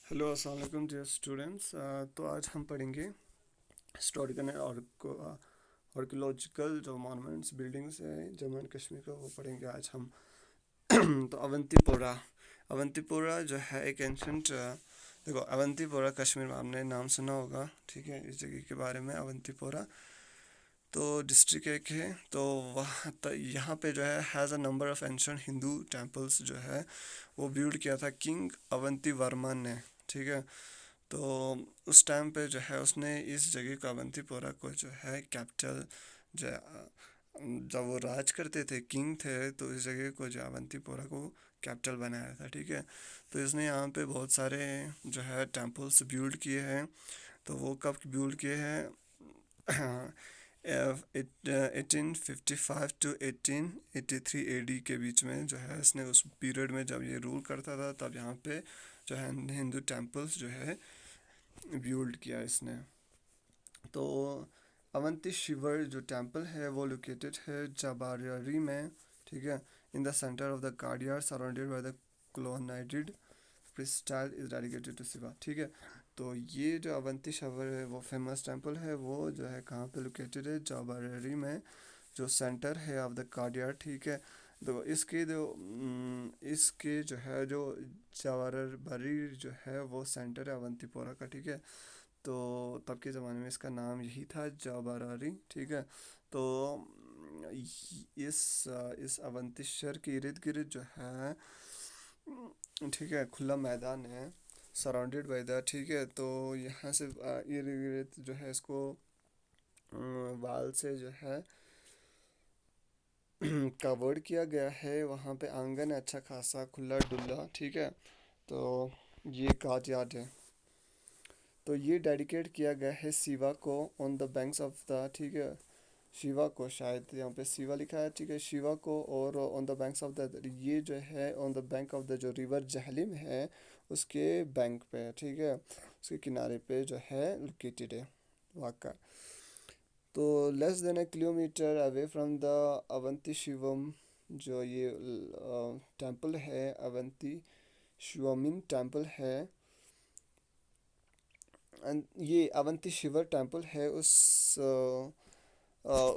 Hello अस्सलाम वालेकुम dear students. तो आज हम पढ़ेंगे हिस्टोरिकल और आर्कियोलॉजिकल जो मॉन्यूमेंट्स बिल्डिंग्स हैं जम्मू एंड कश्मीर का, वो पढ़ेंगे आज हम। तो अवंतीपोरा। अवंतीपोरा जो है एक एंशंट, देखो अवंतीपोरा कश्मीर में आपने नाम सुना होगा, ठीक है, इस जगह के बारे में। अवंतीपोरा तो डिस्ट्रिक्ट एक है, तो वहाँ यहाँ पे जो है has a number of ancient Hindu temples जो है वो बिल्ड किया था किंग अवंती वर्मन ने, ठीक है। तो उस टाइम पे जो है उसने इस जगह को अवंतीपोरा को जो है कैपिटल, जो जब वो राज करते थे, किंग थे, तो इस जगह को जो अवंतीपोरा को कैपिटल बनाया था, ठीक है। तो इसने यहाँ पे बहुत सारे जो है टेम्पल्स बिल्ड किए हैं। तो वो कब बिल्ड किए हैं? 1855 टू 1883 AD के बीच में जो है इसने, उस पीरियड में जब ये रूल करता था, तब यहाँ पे जो है हिंदू टेम्पल्स जो है बिल्ड किया इसने। तो अवंती शिवर जो टेम्पल है वो लोकेटेड है जबारियारी में, ठीक है, in the centre of the courtyard surrounded by the colonnaded crystal is dedicated to Shiva, ठीक है। तो ये जो अवंती शिवर है वो फेमस टेम्पल है, वो जो है कहाँ पे लोकेटेड है? जबारियारी में, जो सेंटर है ऑफ द गार्डियर, ठीक है। तो इसके जो है जो जवाहरबारी जो है वो सेंटर है अवंतीपोरा का, ठीक है। तो तब के ज़माने में इसका नाम यही था, जाबारारी, ठीक है। तो इस अवंतीश्वर के इर्द गिर्द जो है, ठीक है, खुला मैदान है, सराउंडेड बाय द, ठीक है। तो यहाँ से इर्द गिर्द जो है इसको वाल से जो है कवर्ड किया गया है। वहाँ पे आंगन है अच्छा खासा खुला डुला, ठीक है। तो ये काज है। तो ये डेडिकेट किया गया है शिवा को on the banks of the, ठीक है, शिवा को, शायद यहाँ पे शिवा लिखा है, ठीक है, शिवा को, और on the banks of the, ये जो है on the bank of the जो रिवर जहलिम है उसके बैंक पे, ठीक है, उसके किनारे पे जो है लोकेटेड है वाका। तो less than A kilometre away from the Avanti Shivam, जो ये टेम्पल है, अवंती शिवमिन टेम्पल है, ये अवंती शिवर टेम्पल है,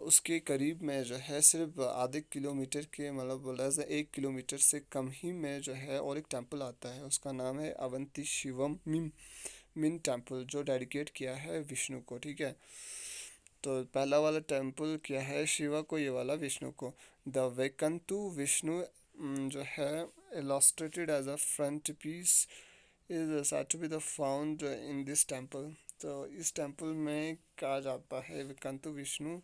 उसके करीब में जो है सिर्फ आधे किलोमीटर के, मतलब बोला जाए 1 किलोमीटर से कम ही में जो है और एक टेम्पल आता है, उसका नाम है अवंती शिवम मिन टेम्पल, जो डेडिकेट किया है विष्णु को, ठीक है। तो पहला वाला टेम्पल क्या है? शिवा को, ये वाला विष्णु को। द वेकंतु विष्णु जो है illustrated as a frontispiece is said to be the found in this temple। तो इस टेम्पल में कहा जाता है विकंतु विष्णु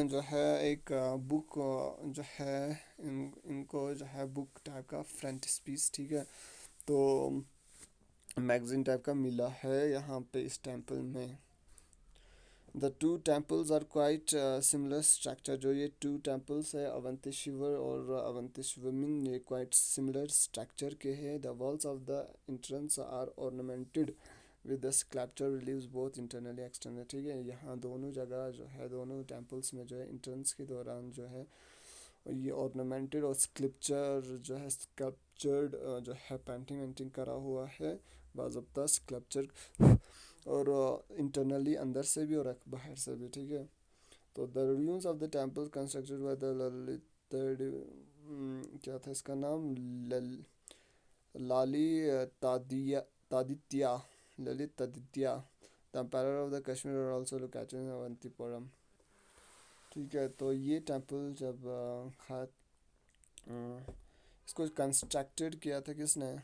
जो है एक बुक जो है, इनको जो है बुक टाइप का फ्रंट पीस, ठीक है। तो मैगजीन टाइप का मिला है यहाँ पे इस टेम्पल में। The two temples are quite similar structure, जो ये टू टेम्पल्स है अवंतीश्वर और अवंतीश्वरमिन, ये क्वाइट सिमिलर स्ट्रक्चर के हैं। The walls of the entrance are ornamented with the sculpture reliefs both internally externally, ठीक है। यहाँ दोनों जगह जो है, दोनों टेम्पल्स में जो है एंट्रेंस के दौरान जो है ये ऑर्नामेंटेड और स्कल्पचर जो है, स्कल्पचर्ड जो है पेंटिंग वेंटिंग करा हुआ है, बाज़ाब्ता स्कल्पचर, और इंटरनली अंदर से भी और बाहर से भी, ठीक है। तो the ruins of the temple constructed by the Lalit, क्या था इसका नाम? लाली तादिया तादित्या Lalitaditya the empire of the Kashmir और आल्सो लोकेटेड इन अवंतीपुरम, ठीक है। तो ये टेम्पल जब इसको कंस्ट्रक्टेड किया था किसने?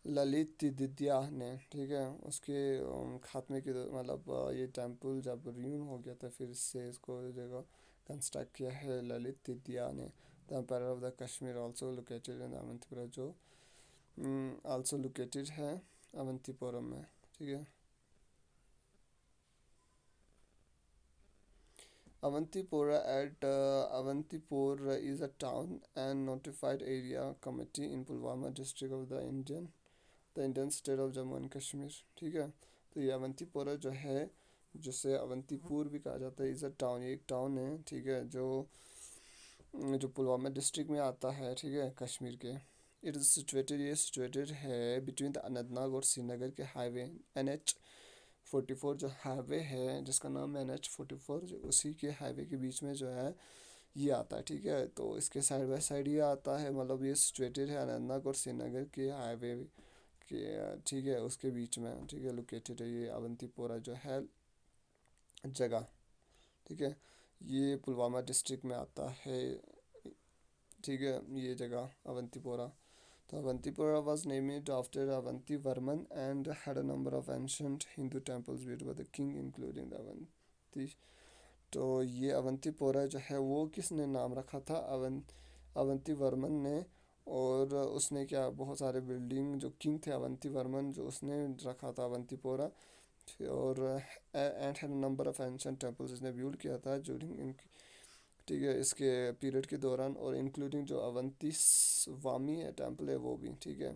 ललित दिद्या ने, ठीक है। उसके खात्मे के मतलब ये टेम्पल जब र्यून हो गया था, फिर से इसको जगह कंस्ट्रक्ट किया है ललित दिद्या ने। The empire of the Kashmir also located in Avantipura, जो आल्सो लोकेटेड है अवंतीपुरम में, ठीक है। Avantipora at Avantipur is a town and notified area committee in Pulwama district of the Indian state of Jammu and Kashmir, ठीक है। तो ये अवंतीपोरा जो है, जिसे अवंतीपुर भी कहा जाता है, इज़ अ टाउन, ये एक टाउन है, ठीक है, जो जो पुलवामा डिस्ट्रिक्ट में आता है, ठीक है, कश्मीर के। इट इज़ सिचुएटेड, ये सिचुएटेड है बिटवीन द अनंतनाग और श्रीनगर के हाईवे NH 44 जो हाईवे है जिसका नाम NH 44, जो उसी के हाईवे के बीच में जो है ये आता है। ठीक है, तो इसके साइड बाय साइड ये आता है, मतलब ये सिचुएटेड है अनंतनाग और श्रीनगर के हाईवे के, ठीक है, उसके बीच में, ठीक है, लोकेटेड है ये अवंतीपोरा जो है जगह। ठीक है, ये पुलवामा डिस्ट्रिक्ट में आता है। ठीक है, ये जगह अवंतीपोरा। तो Awantipora was named after Avanti Varman and had a number of ancient Hindu temples built by the king including the Avanti। तो ये अवंतीपोरा जो है वो किसने नाम रखा था? अवंती वर्मन ने। और उसने क्या बहुत सारे बिल्डिंग, जो किंग थे अवंती वर्मन, जो उसने रखा था अवंतीपोरा। और and had number of ancient temples इसने बिल्ड किया था ज्यूरिंग, ठीक है, इसके पीरियड के दौरान, और इंक्लूडिंग जो अवंती स्वामी है टेम्पल है वो भी। ठीक है,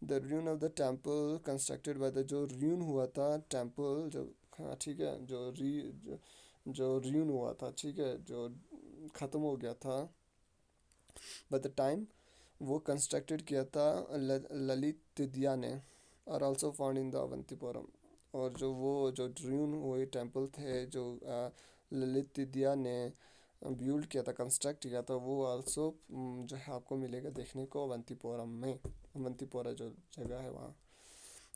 the ruin of the temple constructed by the, जो ruin हुआ था टेम्पल जो, हाँ ठीक है, जो ruin हुआ था, ठीक है, जो ख़त्म हो गया था बाय द टाइम वो कंस्ट्रक्टेड किया था ललित तिदिया ने, are also found in the Avantipuram. और जो वो जो ruin हुए टेम्पल थे जो ललित तिदिया ने बिल्ड किया था, कंस्ट्रक्ट किया था, वो आल्सो जो है आपको मिलेगा देखने को अवंतीपोरम में, अवंतीपोरा जो जगह है वहाँ।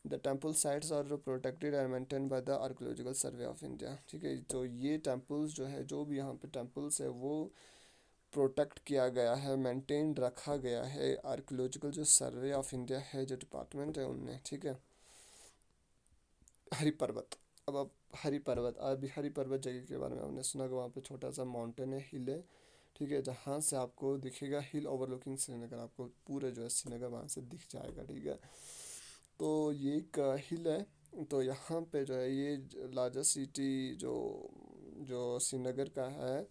The temple sites are protected and maintain by the archaeological survey of India. ठीक है, तो ये टेम्पल्स जो है, जो भी यहाँ पे टेम्पल्स है वो प्रोटेक्ट किया गया है, मेंटेन रखा गया है आर्कोलॉजिकल जो सर्वे ऑफ इंडिया है, जो डिपार्टमेंट है उनने। ठीक है, हरि पर्वत। अब आप हरि पर्वत, अभी हरि पर्वत जगह के बारे में आपने सुना कि वहाँ पे छोटा सा माउंटेन है, हिल है। ठीक है, जहाँ से आपको दिखेगा हिल ओवरलुकिंग श्रीनगर, आपको पूरे जो है श्रीनगर वहाँ से दिख जाएगा। ठीक है, तो ये एक हिल है। तो यहाँ पे जो है ये लार्जेस्ट सिटी जो जो श्रीनगर का है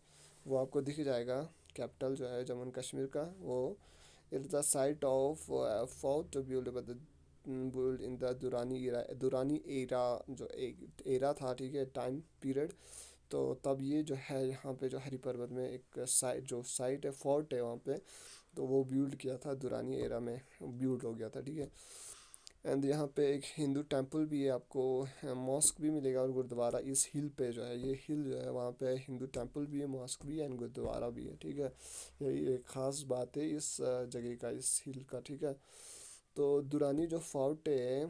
वो आपको दिख जाएगा। कैपिटल जो है जम्मू एंड कश्मीर का वो, it is the site of fort build by the build in the Durrani era, जो एक एरा था, ठीक है, टाइम पीरियड। तो तब ये जो है यहाँ पे जो हरि पर्वत में एक साइट, जो साइट है फोर्ट है वहाँ पे, तो वो बिल्ड किया था दुरानी एरा में, बिल्ड हो गया था। ठीक है, एंड यहाँ पे एक हिंदू टेम्पल भी है आपको, मॉस्क भी मिलेगा और गुरुद्वारा इस हिल पे जो है, ये हिल जो है वहाँ पे हिंदू टेम्पल भी है, मॉस्क भी है एंड गुरुद्वारा भी है। ठीक है, यही एक ख़ास बात है इस जगह का, इस हिल का। ठीक है, तो दुरानी जो फोर्ट है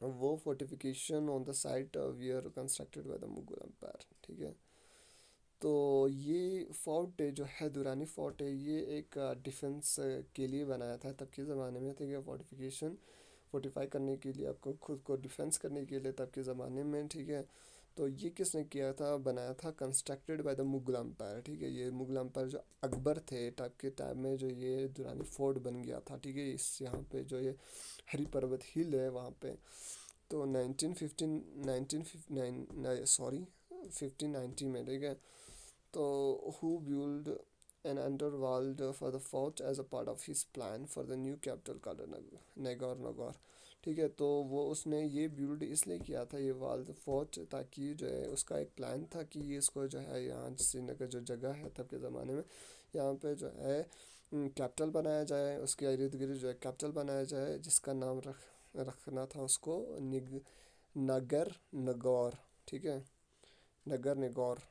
वो fortification on the site were constructed by the Mughal empire. ठीक है, तो ये फोर्ट जो है दुरानी फोर्ट है, ये एक डिफेंस के लिए बनाया था तब के ज़माने में। ठीक है, फोर्टिफिकेशन, फोर्टिफाई करने के लिए, आपको खुद को डिफेंस करने के लिए तब के ज़माने में। ठीक है, तो ये किसने किया था, बनाया था, constructed by the Mughal empire. ठीक है, ये मुगल एम्पायर जो अकबर थे तब के टाइम में जो ये दुरानी फोर्ट बन गया था। ठीक है, इस यहाँ पे जो ये हरी पर्वत हिल है वहाँ पे, तो 1915 1959 सॉरी 1590 में। ठीक है, तो who built an underworld for the fort as a part of his plan for the new capital called Nagor। ठीक है, तो वो उसने ये बिल्ड इसलिए किया था ये वाल फोर्ट, ताकि जो है उसका एक प्लान था कि ये इसको जो है यहाँ श्रीनगर जो जगह है तब के ज़माने में, यहाँ पे जो है कैपिटल बनाया जाए, उसके इर्द गिर्द जो है कैपिटल बनाया जाए, जिसका नाम रखना था उसको नगर नगौर। ठीक है, नगर नगौर।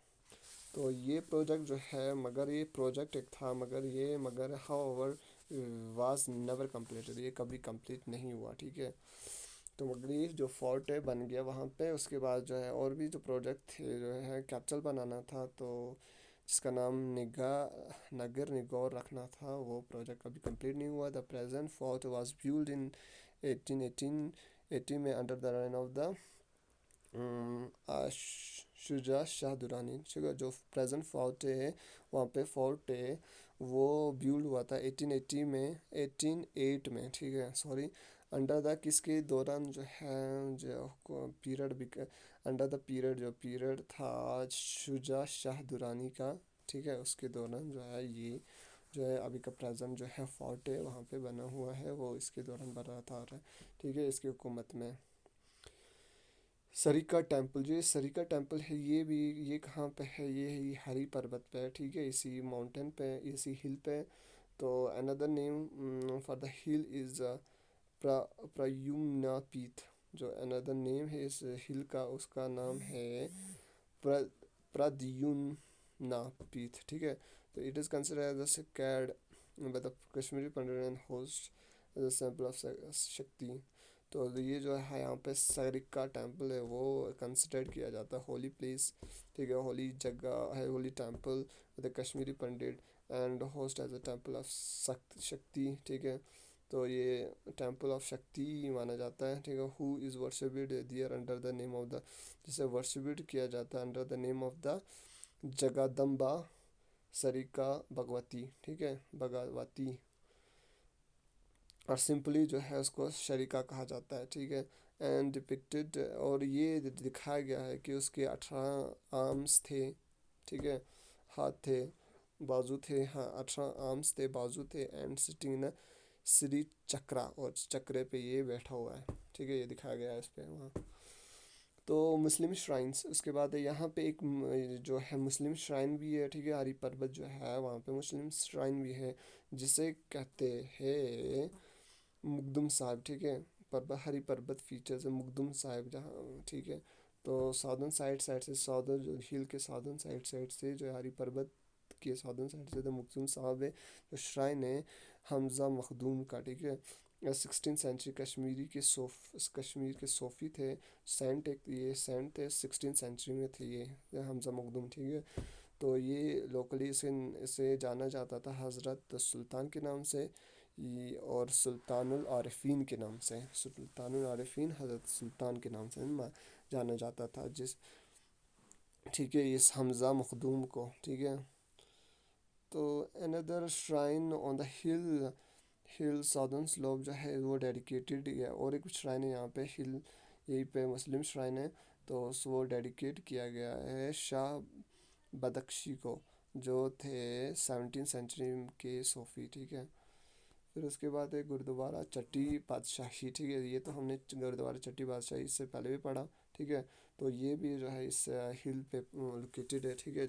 तो ये प्रोजेक्ट जो है, मगर ये प्रोजेक्ट एक था, मगर हाउएवर वाज नेवर कंप्लीटेड, ये कभी कंप्लीट नहीं हुआ। ठीक है, तो मगर ये जो फोर्ट है बन गया वहाँ पे, उसके बाद जो है और भी जो प्रोजेक्ट थे, जो है कैपिटल बनाना था, तो जिसका नाम नगर निगौर रखना था, वो प्रोजेक्ट कभी कंप्लीट नहीं हुआ। The present fort was build in 1880 में under the reign of the Shuja Shah Durrani. जो प्रेजेंट फोर्ट है वहाँ पे फोर्ट है वो बिल्ड हुआ था 1880 में, 1808 में। ठीक है, सॉरी, अंडर द किसके दौरान जो है, जो पीरियड, अंडर द पीरियड, जो पीरियड था शुजा शाह दुरानी का। ठीक है, उसके दौरान जो है ये जो है अभी का प्रेजेंट जो है फोर्ट है वहाँ पे बना हुआ है, वो इसके दौरान बना था। ठीक है, इसकी हुकूमत में। सरिका टेम्पल, जो ये सरिका टेम्पल है ये भी, ये कहाँ पे है, ये है ये हरी पर्वत पे है। ठीक है, इसी माउंटेन पे, इसी हिल पे तो another name for the hill is Pradyumna Peeth. जो अनदर नेम है इस हिल का, उसका नाम है प्र प्रद्युम्ना पीठ, ठीक है। तो it is considered as a sacred by the Kashmiri Pandit and host as a sample of शक्ति। तो ये जो है यहाँ पे सरिका टेम्पल है वो कंसिडर किया जाता है होली प्लेस, ठीक है, होली जगह है, holy temple the Kashmiri Pandit and host as a temple of Shakti, ठीक है। तो ये टेम्पल ऑफ शक्ति माना जाता है, ठीक है। Who is worshipped there under the name of the, जिसे वर्शिप्ड किया जाता है under the name of the Jagdamba Sarika Bhagwati, ठीक है, भगवती। और सिंपली जो है उसको शरीका कहा जाता है, ठीक है। एंड डिपिक्टेड, और ये दिखाया गया है कि उसके 18 आर्म्स थे, ठीक है, हाथ थे, बाजू थे, हाँ 18 आर्म्स थे, बाजू थे, एंड सिटिंग इन श्री चक्रा, और चक्रे पे ये बैठा हुआ है, ठीक है, ये दिखाया गया है इस पे वहाँ। तो मुस्लिम श्राइन्स, उसके बाद यहाँ पे एक जो है मुस्लिम श्राइन भी है, ठीक है, हरी पर्वत जो है वहाँ पे मुस्लिम श्राइन भी है, जिसे कहते हैं मुकदुम साहिब, ठीक है। पर्वत, हरी पर्वत फीचर्स है मुकदुम साहिब जहाँ, ठीक है। तो साउदर्न साइड से, साउदर्न जो हिल के साउदर्न साइड से जो हरी पर्वत के साउदर्न साइड से तो मुकदुम साहिब है, जो श्राइन है हमजा मखदूम का, ठीक है। 16th सेंचुरी कश्मीर के सूफी थे, सेंट, एक ये सेंट थे, 16th सेंचुरी में थे ये हमजा मखदूम, ठीक है। तो ये लोकली इसे इसे जाना जाता था हज़रत सुल्तान के नाम से, और सुल्तानुल आरिफीन के नाम से, सुल्तानुल आरिफीन हज़रत सुल्तान के नाम से जाना जाता था, जिस, ठीक है, इस हमज़ा मखदूम को, ठीक है। तो another shrine on the hill southern slope जो है वो डेडिकेटेड है, और एक श्राइन है यहाँ पे हिल, यहीं पे मुस्लिम श्राइन है, तो वो डेडिकेट किया गया है शाह बदख्शी को, जो थे 17th सेंचुरी के सूफी, ठीक है। फिर उसके बाद है गुरुद्वारा चट्टी पातशाही, ठीक है, ये तो हमने गुरुद्वारा चट्टी पातशाही इससे पहले भी पढ़ा, ठीक है। तो ये भी जो है इस हिल पे लोकेटेड है, ठीक है।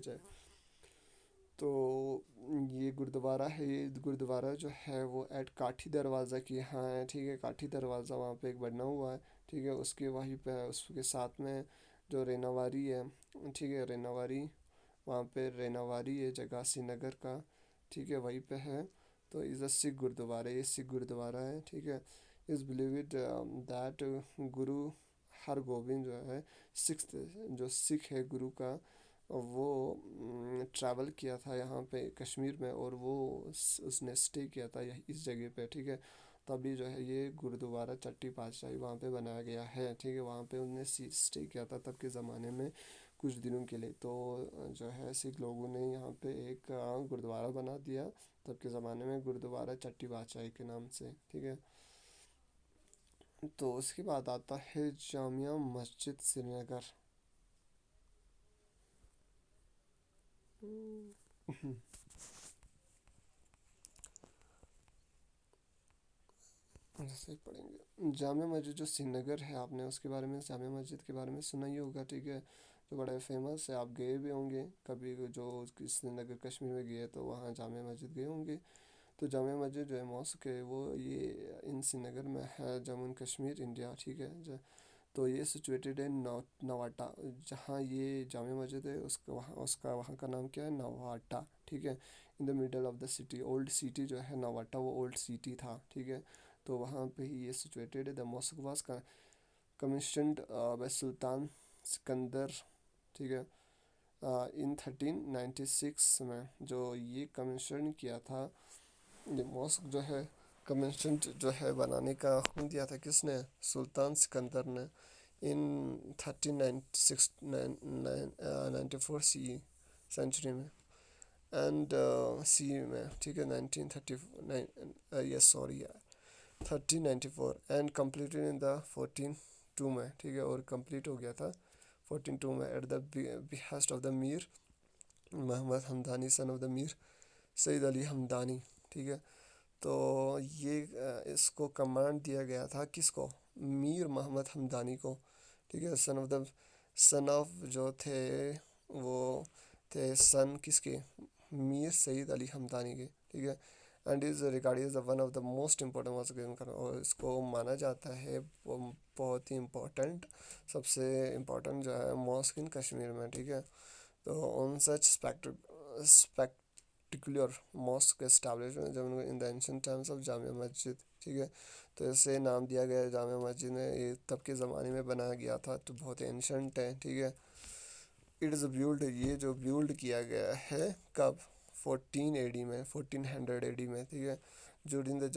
तो ये गुरुद्वारा है, ये गुरुद्वारा जो है वो एट काठी दरवाज़ा की यहाँ है, ठीक है, काठी दरवाज़ा वहाँ पे एक बना हुआ है, ठीक है। उसके वहीं पे उसके साथ में जो रेनावारी है, ठीक है, रेनावारी, वहाँ पे रेनावारी है जगह श्रीनगर का, ठीक है, वहीं पे है। तो इज़ अ सिख गुरुद्वारा, ये सिख गुरुद्वारा है, ठीक है। इज़ बिलीव्ड दैट गुरु हरगोबिंद जो है सिक्स, जो सिख है गुरु का, वो ट्रैवल किया था यहाँ पे कश्मीर में, और वो उसने स्टे किया था इस जगह पे, ठीक है। तभी जो है ये गुरुद्वारा चट्टी पातशाही वहाँ पे बनाया गया है, ठीक है। वहाँ पे उन्होंने स्टे किया था तब के ज़माने में कुछ दिनों के लिए। तो जो है सिख लोगों ने यहाँ पे एक गुरुद्वारा बना दिया तब के ज़माने में, गुरुद्वारा चट्टी पातशाही के नाम से, ठीक है। तो उसके बाद आता है जामिया मस्जिद श्रीनगर। ऐसे ही पढ़ेंगे जामिया मस्जिद जो श्रीनगर है, आपने उसके बारे में, जामिया मस्जिद के बारे में सुना ही होगा, ठीक है, जो बड़ा फेमस है, आप गए भी होंगे कभी, जो श्रीनगर कश्मीर में गए तो वहाँ जामिया मस्जिद गए होंगे। तो जामिया मस्जिद जो है मॉस्क है वो ये इन श्रीनगर में है, जम्मू एंड कश्मीर इंडिया, ठीक है। तो ये सिचुएटेड है नवाटा, जहाँ ये जामिया मस्जिद है उसका वहाँ का नाम क्या है, नवाटा, ठीक है। In the middle of the city, old city जो है नवाटा वो ओल्ड सिटी था, ठीक है। तो वहाँ पे ही ये सिचुएटेड है। The mosque was commissioned by Sultan Sikandar, ठीक है, इन 1396 में जो ये कमीशन किया था, ये मॉस्क जो है कमीशन जो है बनाने का हुक्म दिया था किसने, सुल्तान सिकंदर ने, इन 1394 में, एंड सी में, ठीक है, 1939, yes sorry 1394, and completed in the 1402 में, ठीक है, और कंप्लीट हो गया था 1402 में at the behest of the Mir Mohammad Hamdani son of the Mir Saeed Ali Hamdani, ठीक है। तो ये इसको कमांड दिया गया था किसको, मीर मोहम्मद हमदानी को, ठीक है, सन ऑफ जो थे वो थे सन किसके, मीर सईद अली हमदानी के, ठीक है। And is regarded as one of the most important mosque in, और इसको माना जाता है बहुत ही इम्पोर्टेंट, सबसे इम्पोर्टेंट जो है मॉस्क इन कश्मीर में, ठीक है। तो on such spectacular mosque establishment जब in the ancient times of Jamia Masjid, ठीक है। तो इसे नाम दिया गया है जामिया मस्जिद ने, ये तब के ज़माने में बनाया गया था, तो बहुत ही एंशंट है, ठीक है। इट इज़ बिल्ड, ये जो बिल्ड किया गया है कब, 14 AD में, 1400 AD में, ठीक है। ड्यूरिंग द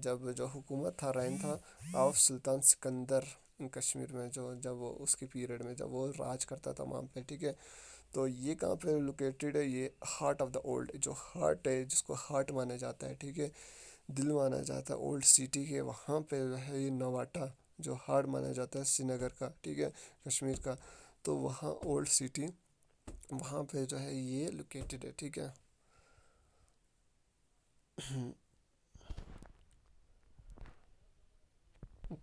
जब जो हुकूमत था, रेन था ऑफ सुल्तान सिकंदर इन कश्मीर में, जो जब वो उसके पीरियड में जब वो राज करता था वहाँ पे, ठीक है। तो ये कहाँ पे लोकेटेड है, ये हार्ट ऑफ द ओल्ड, जो हार्ट है जिसको हार्ट माना जाता है, ठीक है, दिल माना जाता है ओल्ड सिटी के, वहाँ पे जो है ये नवाटा जो हार्ट माना जाता है श्रीनगर का, ठीक है, कश्मीर का। तो वहाँ ओल्ड सिटी, वहाँ पे जो है ये लोकेटेड है, ठीक है।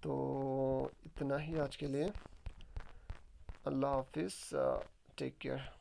तो इतना ही आज के लिए, अल्लाह हाफिज़, टेक केयर।